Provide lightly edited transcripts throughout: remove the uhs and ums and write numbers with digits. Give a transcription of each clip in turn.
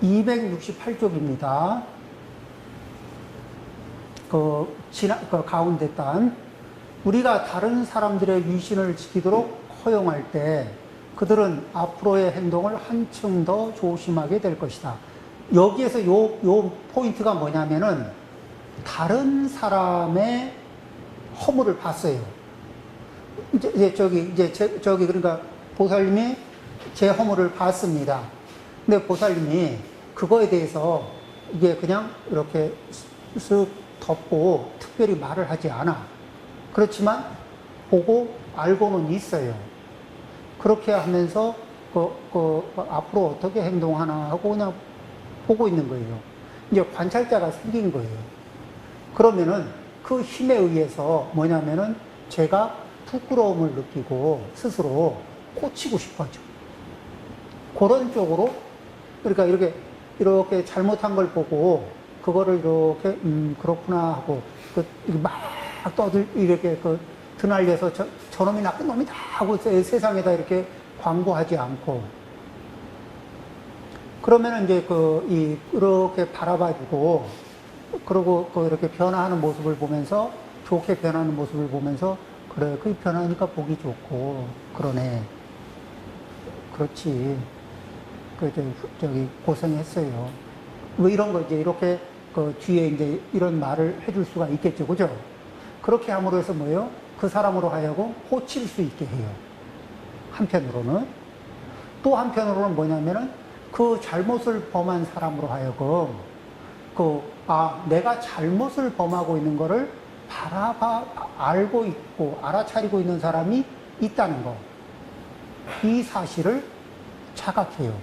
268쪽입니다. 그 가운데 단. 우리가 다른 사람들의 위신을 지키도록 허용할 때 그들은 앞으로의 행동을 한층 더 조심하게 될 것이다. 여기에서 요 포인트가 뭐냐면은 다른 사람의 허물을 봤어요. 저기 그러니까 보살님이 제 허물을 봤습니다. 근데 보살님이 그거에 대해서 이게 그냥 이렇게 쓱 덮고 특별히 말을 하지 않아. 그렇지만 보고 알고는 있어요. 그렇게 하면서 앞으로 어떻게 행동하나 하고 그냥 보고 있는 거예요. 이제 관찰자가 생긴 거예요. 그러면은 그 힘에 의해서 뭐냐면은 제가 부끄러움을 느끼고 스스로 고치고 싶어져. 그런 쪽으로, 그러니까 이렇게 잘못한 걸 보고 그거를 이렇게 그렇구나 하고 막 이렇게 드날려서 저놈이 나쁜 놈이다 하고 세상에다 이렇게 광고하지 않고, 그러면은 이제 이렇게 바라봐주고, 그리고 이렇게 변화하는 모습을 보면서, 좋게 변하는 모습을 보면서, 그래, 그 변하니까 보기 좋고, 그러네. 그렇지. 저기 고생했어요. 뭐 이런 거 이제 이렇게 뒤에 이제 이런 말을 해줄 수가 있겠죠. 그죠? 그렇게 함으로 해서 뭐예요? 그 사람으로 하여금 고칠 수 있게 해요. 한편으로는. 또 한편으로는 뭐냐면은 그 잘못을 범한 사람으로 하여금 내가 잘못을 범하고 있는 거를 알고 있고 알아차리고 있는 사람이 있다는 거. 이 사실을 자각해요.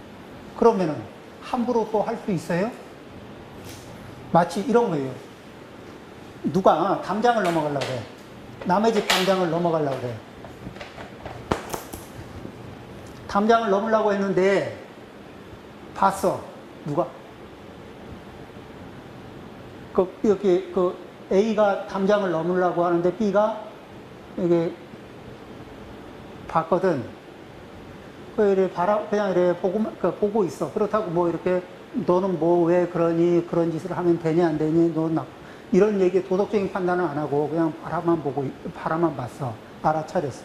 그러면은 함부로 또 할 수 있어요? 마치 이런 거예요. 누가 담장을 넘어가려고 그래. 남의 집 담장을 넘어가려고 그래. 담장을 넘으려고 했는데 봤어. 누가? A가 담장을 넘으려고 하는데 B가 이게 봤거든. 그냥 이래 보고 있어. 그렇다고 뭐 이렇게 너는 뭐 왜 그런 짓을 하면 되냐 안 되니 이런 얘기 도덕적인 판단은 안 하고 그냥 바라만 봤어. 알아차렸어.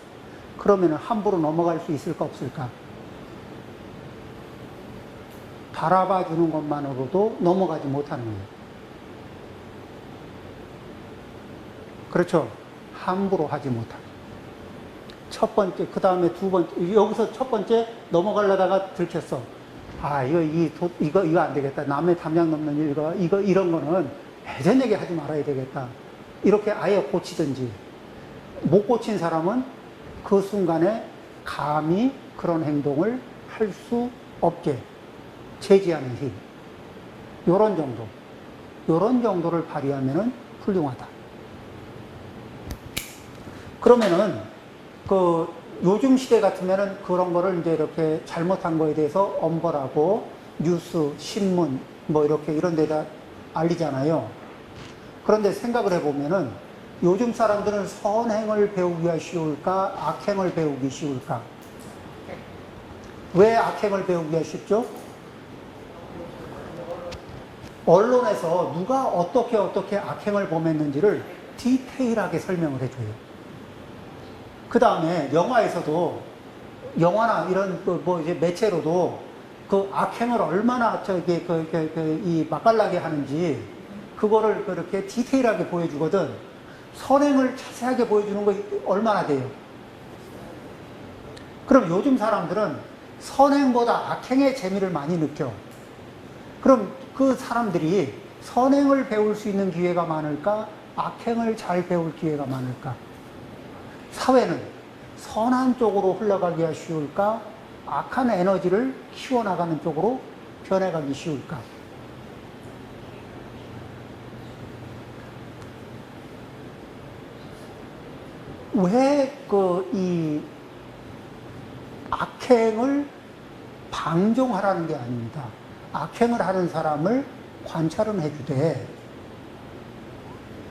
그러면은 함부로 넘어갈 수 있을까 없을까? 바라봐 주는 것만으로도 넘어가지 못하는 거예요. 그렇죠? 함부로 하지 못하고. 첫 번째, 그 다음에 두 번째, 여기서 첫 번째 넘어가려다가 들켰어. 이거 안 되겠다. 남의 담장 넘는 일, 이런 거는 해전에게 하지 말아야 되겠다. 이렇게 아예 고치든지. 못 고친 사람은 그 순간에 감히 그런 행동을 할 수 없게 제지하는 힘. 요런 정도를 발휘하면은 훌륭하다. 그러면은, 요즘 시대 같으면은 그런 거를 이제 이렇게 잘못한 거에 대해서 엄벌하고 뉴스, 신문, 뭐 이런 데다 알리잖아요. 그런데 생각을 해보면은 요즘 사람들은 선행을 배우기가 쉬울까? 악행을 배우기 쉬울까? 왜 악행을 배우기가 쉽죠? 언론에서 누가 어떻게 악행을 범했는지를 디테일하게 설명을 해줘요. 그 다음에 영화에서도, 영화나 이런 이제 매체로도 그 악행을 얼마나 이 맛깔나게 하는지 그거를 그렇게 디테일하게 보여주거든. 선행을 자세하게 보여주는 거 얼마나 돼요? 그럼 요즘 사람들은 선행보다 악행의 재미를 많이 느껴. 그럼 그 사람들이 선행을 배울 수 있는 기회가 많을까? 악행을 잘 배울 기회가 많을까? 사회는 선한 쪽으로 흘러가기가 쉬울까? 악한 에너지를 키워나가는 쪽으로 변해가기 쉬울까? 왜 이 악행을 방종하라는 게 아닙니다. 악행을 하는 사람을 관찰은 해주되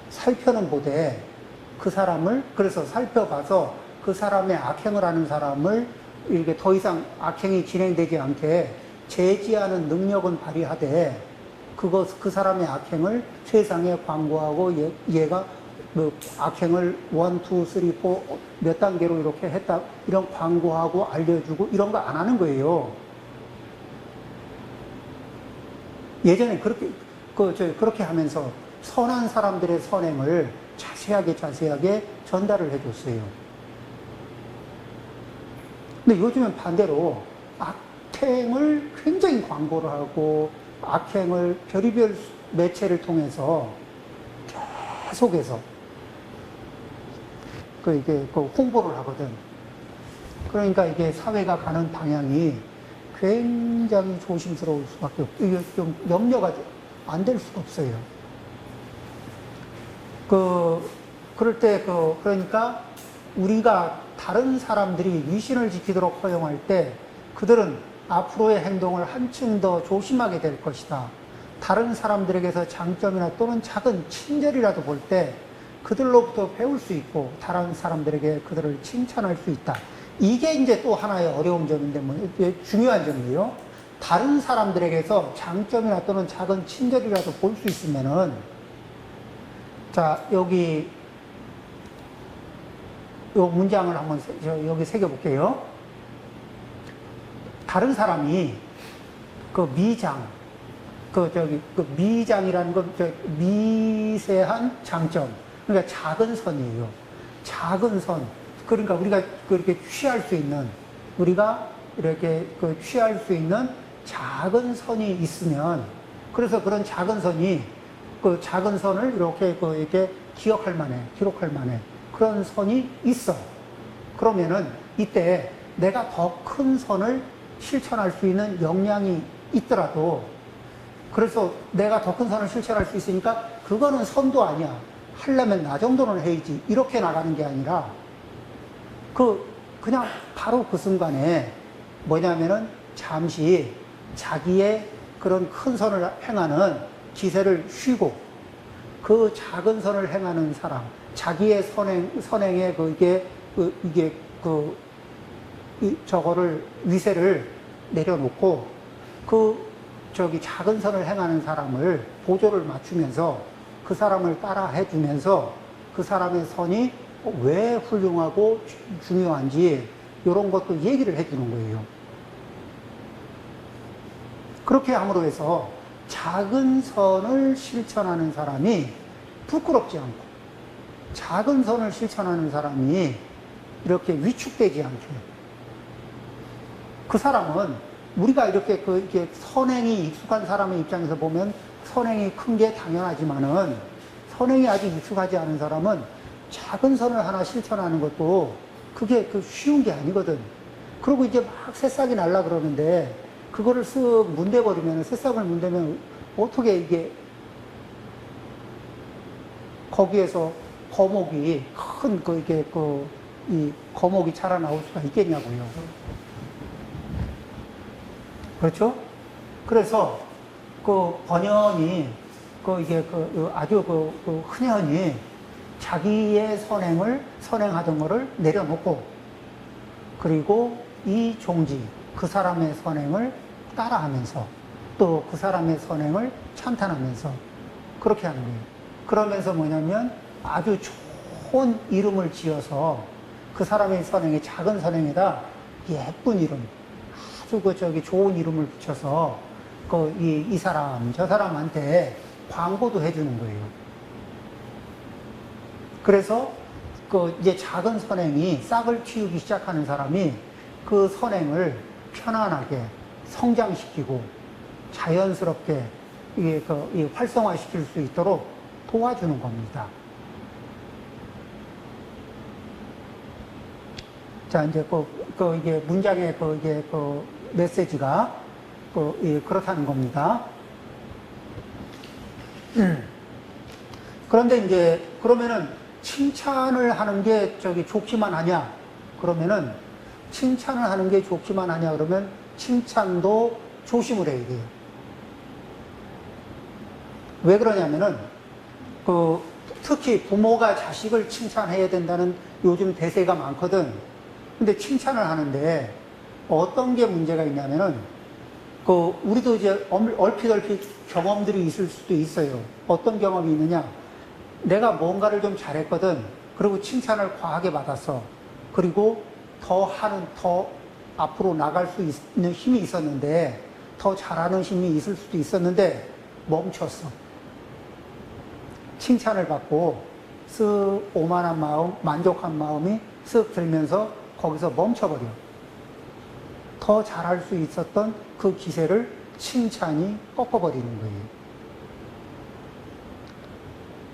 살펴는 보되 그 사람을, 그래서 살펴봐서 그 사람의 악행을 하는 사람을 이렇게 더 이상 악행이 진행되지 않게 제지하는 능력은 발휘하되, 그 사람의 악행을 세상에 광고하고, 얘가 뭐 악행을 1, 2, 3, 4 몇 단계로 이렇게 했다, 이런 광고하고 알려주고 이런 거 안 하는 거예요. 예전에 그렇게 하면서 선한 사람들의 선행을 자세하게 전달을 해줬어요. 근데 요즘은 반대로 악행을 굉장히 광고를 하고, 악행을 별의별 매체를 통해서 계속해서 이게 홍보를 하거든. 그러니까 이게 사회가 가는 방향이 굉장히 조심스러울 수밖에 없고, 이게 좀 염려가 안 될 수가 없어요. 그럴 때, 그러니까 우리가 다른 사람들이 위신을 지키도록 허용할 때 그들은 앞으로의 행동을 한층 더 조심하게 될 것이다. 다른 사람들에게서 장점이나 또는 작은 친절이라도 볼 때 그들로부터 배울 수 있고, 다른 사람들에게 그들을 칭찬할 수 있다. 이게 이제 또 하나의 어려운 점인데, 중요한 점이에요. 다른 사람들에게서 장점이나 또는 작은 친절이라도 볼 수 있으면은, 자, 여기, 요 문장을 한번 여기 새겨볼게요. 다른 사람이 미장이라는 건 미세한 장점. 그러니까 작은 선이에요. 작은 선. 그러니까 우리가 그렇게 취할 수 있는, 취할 수 있는 작은 선이 있으면, 그래서 그런 작은 선이, 작은 선을 이렇게 기록할 만해. 그런 선이 있어. 그러면은 이때 내가 더 큰 선을 실천할 수 있는 역량이 있더라도, 그래서 내가 더 큰 선을 실천할 수 있으니까 그거는 선도 아니야. 하려면 나 정도는 해야지. 이렇게 나가는 게 아니라, 그냥 바로 그 순간에 뭐냐면은 잠시 자기의 그런 큰 선을 행하는 기세를 쉬고, 그 작은 선을 행하는 사람, 자기의 선행에 저거를, 위세를 내려놓고, 작은 선을 행하는 사람을 보조를 맞추면서 그 사람을 따라 해주면서 그 사람의 선이 왜 훌륭하고 중요한지 이런 것도 얘기를 해주는 거예요. 그렇게 함으로 해서 작은 선을 실천하는 사람이 부끄럽지 않고, 작은 선을 실천하는 사람이 이렇게 위축되지 않게, 그 사람은 우리가 이렇게 선행이 익숙한 사람의 입장에서 보면 선행이 큰 게 당연하지만은, 선행이 아직 익숙하지 않은 사람은 작은 선을 하나 실천하는 것도 그게 쉬운 게 아니거든. 그리고 이제 막 새싹이 날라 그러는데, 그거를 쓱 문대버리면, 새싹을 문대면 어떻게 이게 거기에서 거목이 이 거목이 자라나올 수가 있겠냐고요. 그렇죠? 그래서 번연히 아주 흔연히 자기의 선행하던 거를 내려놓고, 그리고 이 종지, 그 사람의 선행을 따라하면서, 또 그 사람의 선행을 찬탄하면서 그렇게 하는 거예요. 그러면서 뭐냐면 아주 좋은 이름을 지어서 그 사람의 선행에, 작은 선행에다 예쁜 이름, 아주 좋은 이름을 붙여서 이 사람, 저 사람한테 광고도 해주는 거예요. 그래서 이제 작은 선행이 싹을 틔우기 시작하는 사람이 그 선행을 편안하게 성장시키고 자연스럽게 활성화시킬 수 있도록 도와주는 겁니다. 자, 이제 이게 문장의 메시지가 그렇다는 겁니다. 그런데 이제 그러면은 칭찬을 하는 게 좋기만 하냐? 그러면은 칭찬을 하는 게 좋기만 하냐? 그러면 칭찬도 조심을 해야 돼요. 왜 그러냐면은 특히 부모가 자식을 칭찬해야 된다는 요즘 대세가 많거든. 근데 칭찬을 하는데 어떤 게 문제가 있냐면은 우리도 이제 얼핏 경험들이 있을 수도 있어요. 어떤 경험이 있느냐? 내가 뭔가를 좀 잘했거든. 그리고 칭찬을 과하게 받았어. 그리고 더 앞으로 나갈 수 있는 힘이 있었는데, 더 잘하는 힘이 있을 수도 있었는데, 멈췄어. 칭찬을 받고, 쓱 오만한 마음, 만족한 마음이 쓱 들면서 거기서 멈춰버려. 더 잘할 수 있었던 그 기세를 칭찬이 꺾어버리는 거예요.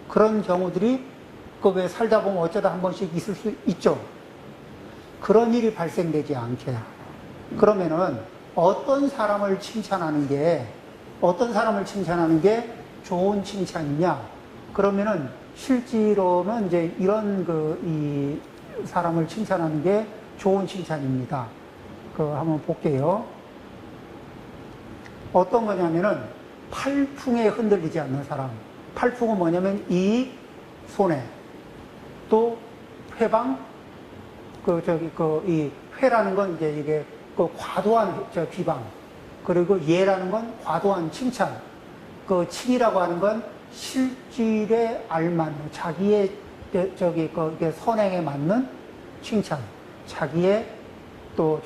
그런 경우들이 왜 살다 보면 어쩌다 한 번씩 있을 수 있죠. 그런 일이 발생되지 않게. 그러면은 어떤 사람을 칭찬하는 게 좋은 칭찬이냐? 그러면은 실제로는 이제 이런 이 사람을 칭찬하는 게 좋은 칭찬입니다. 한번 볼게요. 어떤 거냐면은 팔풍에 흔들리지 않는 사람. 팔풍은 뭐냐면 이익, 손해. 또 회방, 이 회라는 건 이제 이게 과도한 비방. 그리고 예라는 건 과도한 칭찬. 칭이라고 하는 건 실질에 알맞는, 자기의 이게 선행에 맞는 칭찬. 자기의 또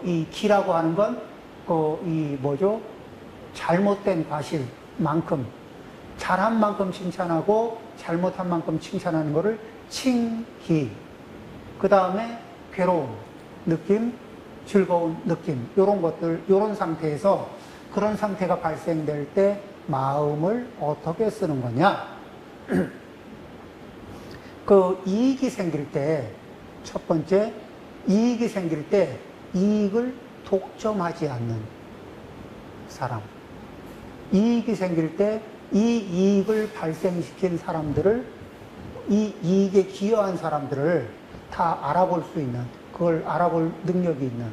이 기라고 하는 건 잘못된 과실만큼, 잘한 만큼 칭찬하고 잘못한 만큼 칭찬하는 거를 칭기. 그 다음에 괴로움, 느낌, 즐거운 느낌, 요런 것들, 요런 상태에서 그런 상태가 발생될 때 마음을 어떻게 쓰는 거냐? 이익이 생길 때, 첫 번째, 이익이 생길 때 이익을 독점하지 않는 사람. 이익이 생길 때 이 이익을 발생시킨 사람들을, 이 이익에 기여한 사람들을 다 알아볼 수 있는, 그걸 알아볼 능력이 있는.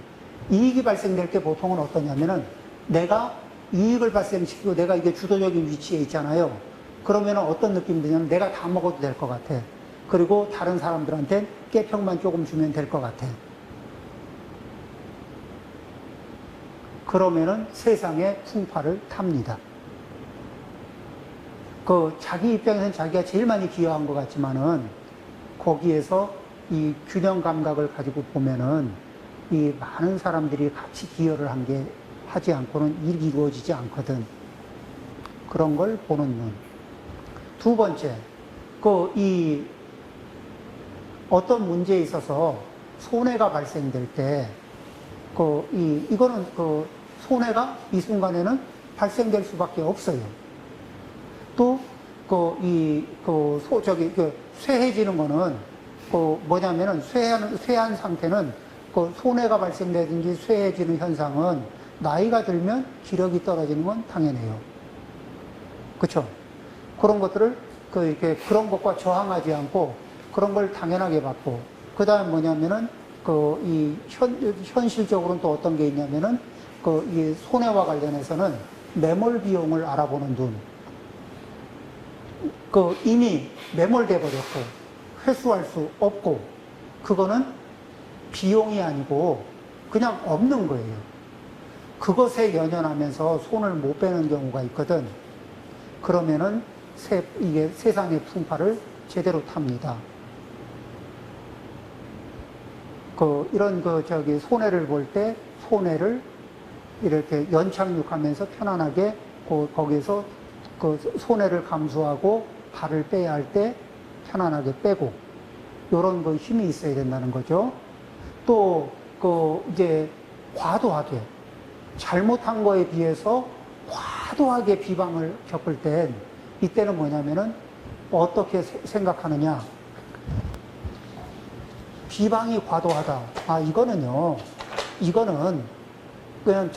이익이 발생될 때 보통은 어떠냐면은 내가 이익을 발생시키고 내가 이게 주도적인 위치에 있잖아요. 그러면 어떤 느낌이 드냐면 내가 다 먹어도 될 것 같아. 그리고 다른 사람들한테 깨평만 조금 주면 될 것 같아. 그러면은 세상의 풍파를 탑니다. 자기 입장에서는 자기가 제일 많이 기여한 것 같지만은 거기에서 이 균형 감각을 가지고 보면은 이 많은 사람들이 같이 기여를 하지 않고는 일이 이루어지지 않거든. 그런 걸 보는 눈. 두 번째, 어떤 문제에 있어서 손해가 발생될 때, 이거는 손해가 이 순간에는 발생될 수밖에 없어요. 또, 쇠해지는 거는, 뭐냐면은, 쇠한 상태는, 손해가 발생되든지 쇠해지는 현상은 나이가 들면 기력이 떨어지는 건 당연해요. 그쵸? 그런 것들을, 그런 것과 저항하지 않고, 그런 걸 당연하게 받고, 그 다음 뭐냐면은, 현실적으로는 또 어떤 게 있냐면은, 이 손해와 관련해서는 매몰 비용을 알아보는 눈. 이미 매몰돼 버렸고, 회수할 수 없고, 그거는 비용이 아니고, 그냥 없는 거예요. 그것에 연연하면서 손을 못 빼는 경우가 있거든. 그러면은, 이게 세상의 풍파를 제대로 탑니다. 이런 손해를 볼 때, 손해를 이렇게 연착륙하면서 편안하게 거기에서 손해를 감수하고 발을 빼야 할 때 편안하게 빼고, 요런 힘이 있어야 된다는 거죠. 또, 이제 과도하게, 잘못한 거에 비해서 과도하게 비방을 겪을 땐, 이때는 뭐냐면은 어떻게 생각하느냐. 비방이 과도하다. 이거는 그냥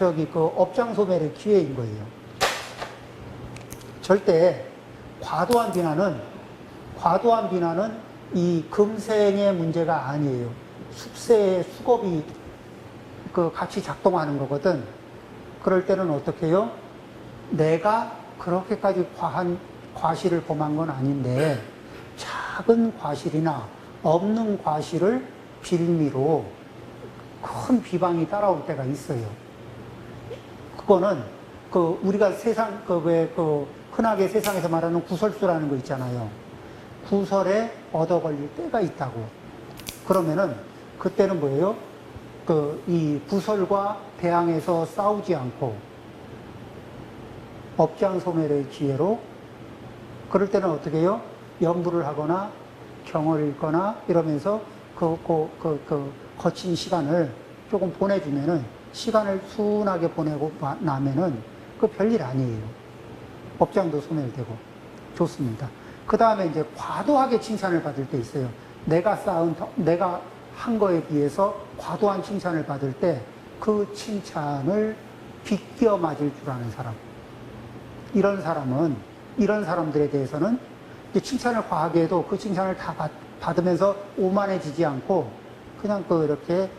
업장 소멸의 기회인 거예요. 절대 과도한 비난은 이 금생의 문제가 아니에요. 숙세의 수겁이 같이 작동하는 거거든. 그럴 때는 어떻게 해요? 내가 그렇게까지 과한 과실을 범한 건 아닌데, 작은 과실이나 없는 과실을 빌미로 큰 비방이 따라올 때가 있어요. 그거는 그 우리가 세상 그 왜 그 흔하게 세상에서 말하는 구설수라는 거 있잖아요. 구설에 얻어 걸릴 때가 있다고. 그러면은 그때는 뭐예요? 그 이 구설과 대항해서 싸우지 않고 업장소멸의 기회로 그럴 때는 어떻게 해요? 연구를 하거나 경을 읽거나 이러면서 거친 시간을 조금 보내주면은 시간을 순하게 보내고 나면은 그 별일 아니에요. 업장도 소멸되고 좋습니다. 그 다음에 이제 과도하게 칭찬을 받을 때 있어요. 내가 한 거에 비해서 과도한 칭찬을 받을 때 그 칭찬을 비껴 맞을 줄 아는 사람. 이런 사람들에 대해서는 이제 칭찬을 과하게 해도 그 칭찬을 다 받으면서 오만해지지 않고 그냥 이렇게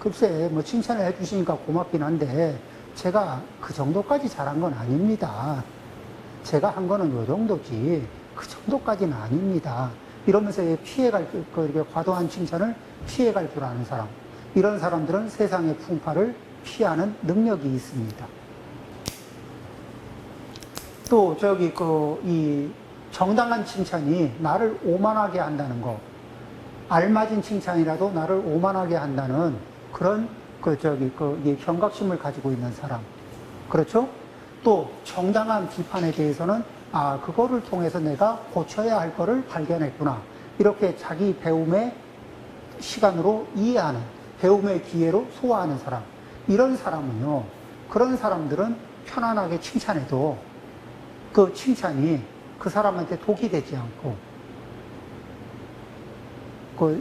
글쎄 뭐 칭찬을 해주시니까 고맙긴 한데 제가 그 정도까지 잘한 건 아닙니다. 제가 한 거는 요 정도지 그 정도까지는 아닙니다. 이러면서 피해갈 이렇게 과도한 칭찬을 피해갈 줄 아는 사람. 이런 사람들은 세상의 풍파를 피하는 능력이 있습니다. 또 이 정당한 칭찬이 나를 오만하게 한다는 거, 알맞은 칭찬이라도 나를 오만하게 한다는 그런 이 경각심을 가지고 있는 사람. 그렇죠? 또 정당한 비판에 대해서는 그거를 통해서 내가 고쳐야 할 거를 발견했구나. 이렇게 자기 배움의 시간으로 이해하는, 배움의 기회로 소화하는 사람. 이런 사람은요, 그런 사람들은 편안하게 칭찬해도 그 칭찬이 그 사람한테 독이 되지 않고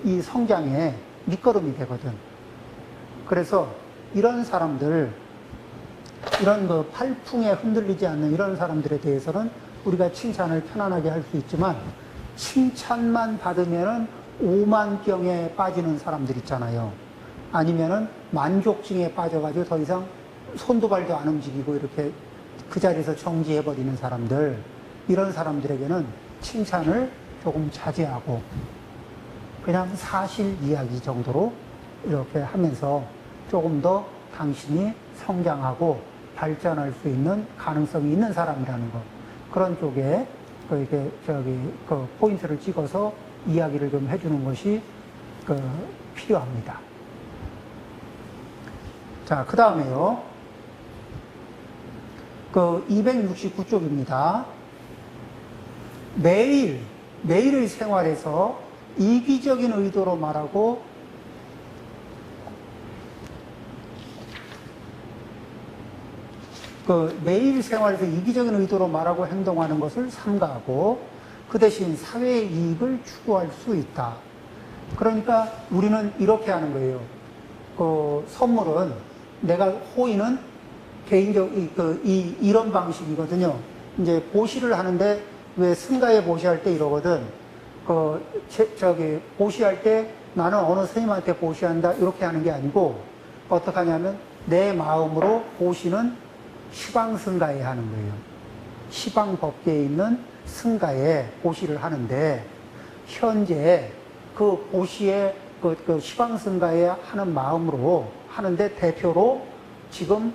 이 성장에 밑거름이 되거든. 그래서 이런 사람들, 이런 팔풍에 흔들리지 않는 이런 사람들에 대해서는 우리가 칭찬을 편안하게 할 수 있지만 칭찬만 받으면은 오만병에 빠지는 사람들 있잖아요. 아니면은 만족증에 빠져가지고 더 이상 손도 발도 안 움직이고 이렇게 그 자리에서 정지해버리는 사람들, 이런 사람들에게는 칭찬을 조금 자제하고 그냥 사실 이야기 정도로 이렇게 하면서 조금 더 당신이 성장하고 발전할 수 있는 가능성이 있는 사람이라는 것. 그런 쪽에 포인트를 찍어서 이야기를 좀 해주는 것이 필요합니다. 자, 그 다음에요. 269쪽입니다. 매일의 생활에서 이기적인 의도로 말하고 매일 생활에서 이기적인 의도로 말하고 행동하는 것을 삼가하고 그 대신 사회의 이익을 추구할 수 있다. 그러니까 우리는 이렇게 하는 거예요. 선물은 호의는 이런 방식이거든요. 이제 보시를 하는데 왜 승가에 보시할 때 이러거든. 보시할 때 나는 어느 스님한테 보시한다 이렇게 하는 게 아니고 어떻게 하냐면 내 마음으로 보시는 시방승가에 하는 거예요. 시방법계에 있는 승가에 보시를 하는데 현재 그 보시에 시방승가에 하는 마음으로 하는데 대표로 지금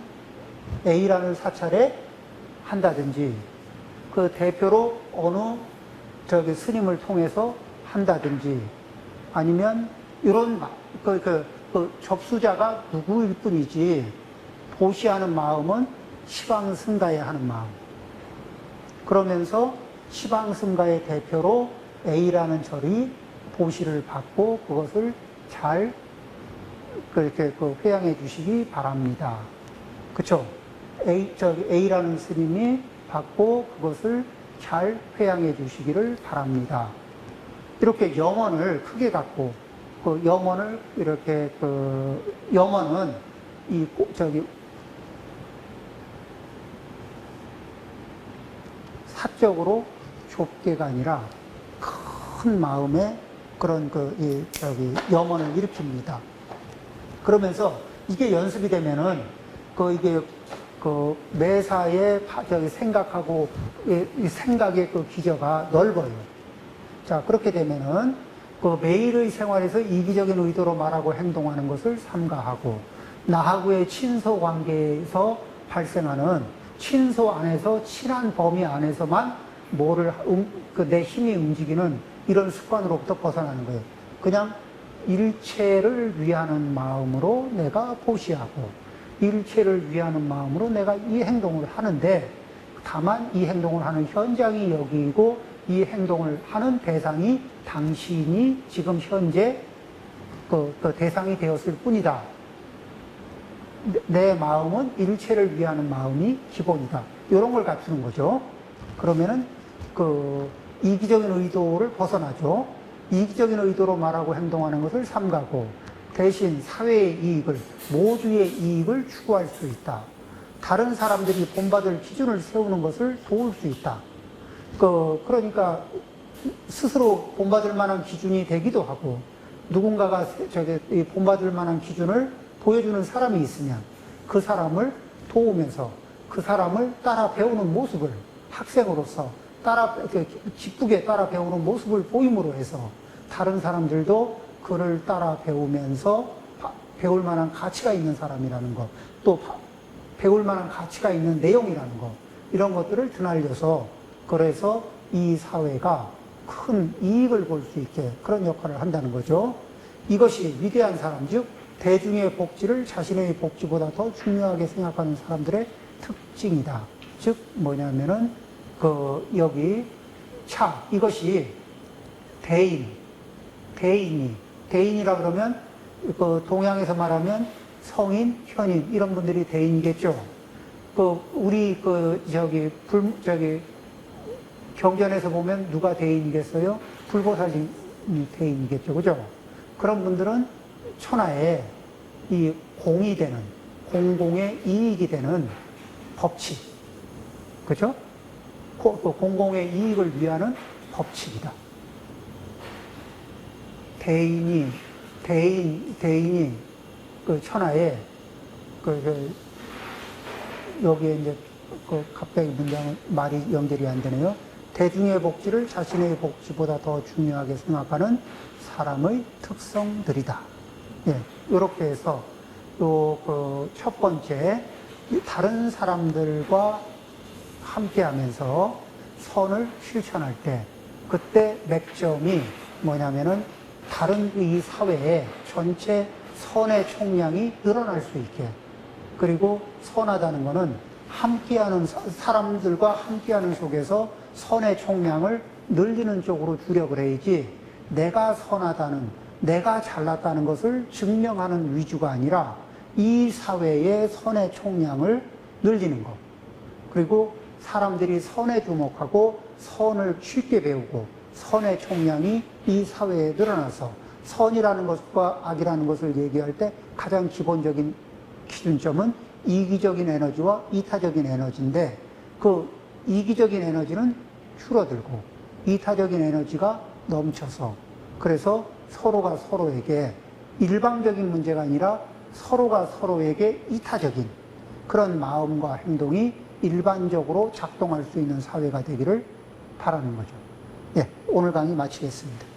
A라는 사찰에 한다든지 그 대표로 어느 스님을 통해서 한다든지 아니면 이런 접수자가 누구일 뿐이지 보시하는 마음은 시방승가에 하는 마음. 그러면서 시방승가의 대표로 A라는 절이 보시를 받고 그것을 잘 회양해 주시기 바랍니다. 그쵸? A라는 스님이 받고 그것을 잘 회양해 주시기를 바랍니다. 이렇게 염원을 크게 갖고, 염원을 이렇게, 염원은 사적으로 좁게가 아니라 큰 마음에 그런 염원을 일으킵니다. 그러면서 이게 연습이 되면은 이게 매사에 생각하고 이 생각의 기저가 넓어요. 자, 그렇게 되면은 매일의 생활에서 이기적인 의도로 말하고 행동하는 것을 삼가하고 나하고의 친소 관계에서 발생하는 친소 안에서 친한 범위 안에서만 내 힘이 움직이는 이런 습관으로부터 벗어나는 거예요. 그냥 일체를 위하는 마음으로 내가 보시하고 일체를 위하는 마음으로 내가 이 행동을 하는데 다만 이 행동을 하는 현장이 여기이고 이 행동을 하는 대상이 당신이 지금 현재 그 대상이 되었을 뿐이다. 내 마음은 일체를 위하는 마음이 기본이다. 이런 걸 갖추는 거죠. 그러면은 이기적인 의도를 벗어나죠. 이기적인 의도로 말하고 행동하는 것을 삼가고 대신 사회의 이익을, 모두의 이익을 추구할 수 있다. 다른 사람들이 본받을 기준을 세우는 것을 도울 수 있다. 그러니까 스스로 본받을 만한 기준이 되기도 하고 누군가가 본받을 만한 기준을 보여주는 사람이 있으면 그 사람을 도우면서 그 사람을 따라 배우는 모습을 학생으로서 기쁘게 따라 배우는 모습을 보임으로 해서 다른 사람들도 그를 따라 배우면서 배울 만한 가치가 있는 사람이라는 것, 또 배울 만한 가치가 있는 내용이라는 것, 이런 것들을 드날려서 그래서 이 사회가 큰 이익을 볼 수 있게 그런 역할을 한다는 거죠. 이것이 위대한 사람, 즉 대중의 복지를 자신의 복지보다 더 중요하게 생각하는 사람들의 특징이다. 즉 뭐냐면은 이것이 대인이라 그러면 동양에서 말하면 성인, 현인 이런 분들이 대인이겠죠. 우리 경전에서 보면 누가 대인이겠어요? 불보살님이 대인이겠죠, 그죠? 그런 분들은 천하에 이 공이 되는, 공공의 이익이 되는 법칙, 그죠? 공공의 이익을 위하는 법칙이다. 대인이 천하에 여기에 이제 갑자기 말이 연결이 안 되네요. 대중의 복지를 자신의 복지보다 더 중요하게 생각하는 사람의 특성들이다. 예, 이렇게 해서 첫 번째 다른 사람들과 함께 하면서 선을 실천할 때 그때 맥점이 뭐냐면은 다른 이 사회의 전체 선의 총량이 늘어날 수 있게, 그리고 선하다는 것은 함께하는 사람들과 함께하는 속에서 선의 총량을 늘리는 쪽으로 주력을 해야지 내가 선하다는, 내가 잘났다는 것을 증명하는 위주가 아니라 이 사회의 선의 총량을 늘리는 것, 그리고 사람들이 선에 주목하고 선을 쉽게 배우고 선의 총량이 이 사회에 늘어나서 선이라는 것과 악이라는 것을 얘기할 때 가장 기본적인 기준점은 이기적인 에너지와 이타적인 에너지인데 그 이기적인 에너지는 줄어들고 이타적인 에너지가 넘쳐서 그래서 서로가 서로에게 일방적인 문제가 아니라 서로가 서로에게 이타적인 그런 마음과 행동이 일반적으로 작동할 수 있는 사회가 되기를 바라는 거죠. 예, 오늘 강의 마치겠습니다.